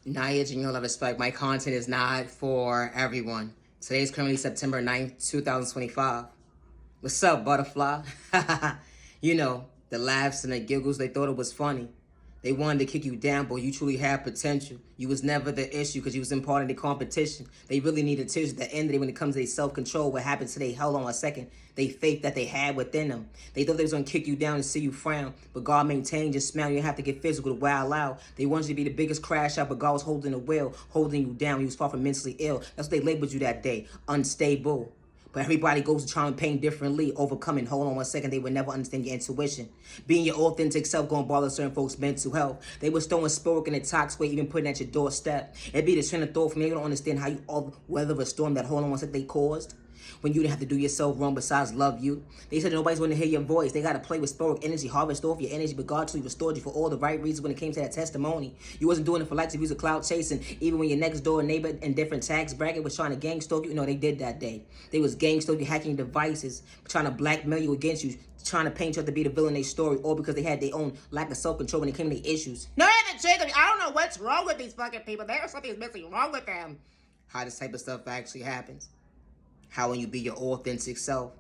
Naya Janelle, of respect. My content is not for everyone. Today is currently September 9th, 2025. What's up, butterfly? You know, the laughs and the giggles, they thought it was funny. They wanted to kick you down, but you truly had potential. You was never the issue because you was in part of the competition. They really needed tears at the end of the day when it comes to their self-control. What happened today? Hold on a second. They faith that they had within them. They thought they was going to kick you down and see you frown, but God maintained your smile. You didn't have to get physical to wow out. They wanted you to be the biggest crash out, but God was holding the wheel, holding you down. You was far from mentally ill. That's what they labeled you that day. Unstable. But everybody goes to try and pain differently, overcoming. Hold on one second, they would never understand your intuition. Being your authentic self gonna bother certain folks' mental health. They was throwing spoke in a toxic way, even putting at your doorstep. It'd be the train of thought for me. You don't understand how you all weather a storm that hold on one second they caused. When you didn't have to do yourself wrong besides love you. They said nobody's going to hear your voice. They got to play with sporic energy, harvest off your energy, but God truly restored you for all the right reasons when it came to that testimony. You wasn't doing it for likes of you, a cloud chasing. Even when your next door neighbor in different tax bracket was trying to gang stalk you, they did that day. They was gang stalk you, hacking your devices, trying to blackmail you against you, trying to paint you up to be the villain in their story, all because they had their own lack of self-control when it came to their issues. No, I haven't changed them. I don't know what's wrong with these fucking people. There's something missing wrong with them. How this type of stuff actually happens. How when you be your authentic self,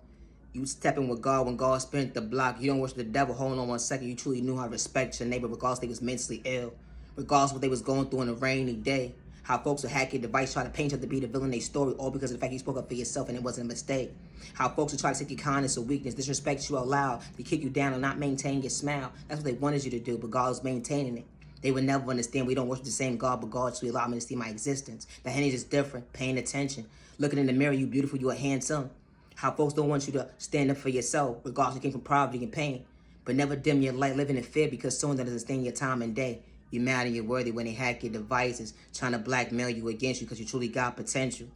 you step in with God when God spent the block. You don't worship the devil. Hold on one second. You truly knew how to respect your neighbor regardless they was mentally ill. Regardless what they was going through on a rainy day. How folks would hack your device, try to paint you to be the villain in their story, all because of the fact you spoke up for yourself and it wasn't a mistake. How folks would try to take your kindness or weakness, disrespect you out loud, to kick you down and not maintain your smile. That's what they wanted you to do, but God was maintaining it. They would never understand we don't worship the same God, but God truly allowed me to see my existence. The energy is different, paying attention. Looking in the mirror, you beautiful, you are handsome. How folks don't want you to stand up for yourself, regardless you came from poverty and pain. But never dim your light, living in fear because someone doesn't stand your time and day. You're mad and you're worthy when they hack your devices, trying to blackmail you against you because you truly got potential.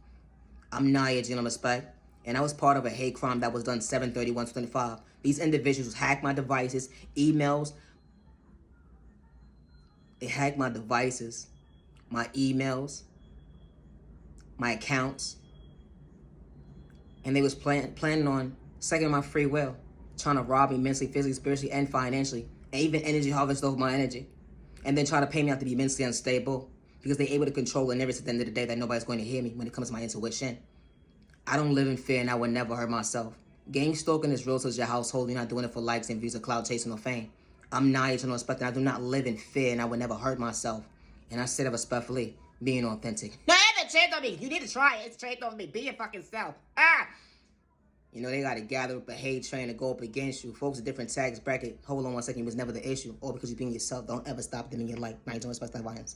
I'm Naya Janelle, respect, and I was part of a hate crime that was done 7/31/25. These individuals hacked my devices, emails. They hacked my devices, my emails, my accounts, and they was planning on sucking my free will, trying to rob me mentally, physically, spiritually, and financially, and even energy harvest over my energy, and then try to pay me out to be mentally unstable because they're able to control and never at the end of the day that nobody's going to hear me when it comes to my intuition. I don't live in fear and I would never hurt myself. Gang stalking is real to your household. You're not doing it for likes and views or cloud chasing or fame. I'm Naya Janelle, respect, and I do not live in fear and I would never hurt myself. And I said it respectfully, being authentic. No, I haven't changed on me. You need to try it. It's changed on me. Be your fucking self. They got to gather up a hate train to go up against you. Folks, a different tax bracket. Hold on one second. It was never the issue. Or because you're being yourself. Don't ever stop them in your life. Naya Janelle, respect, that violence.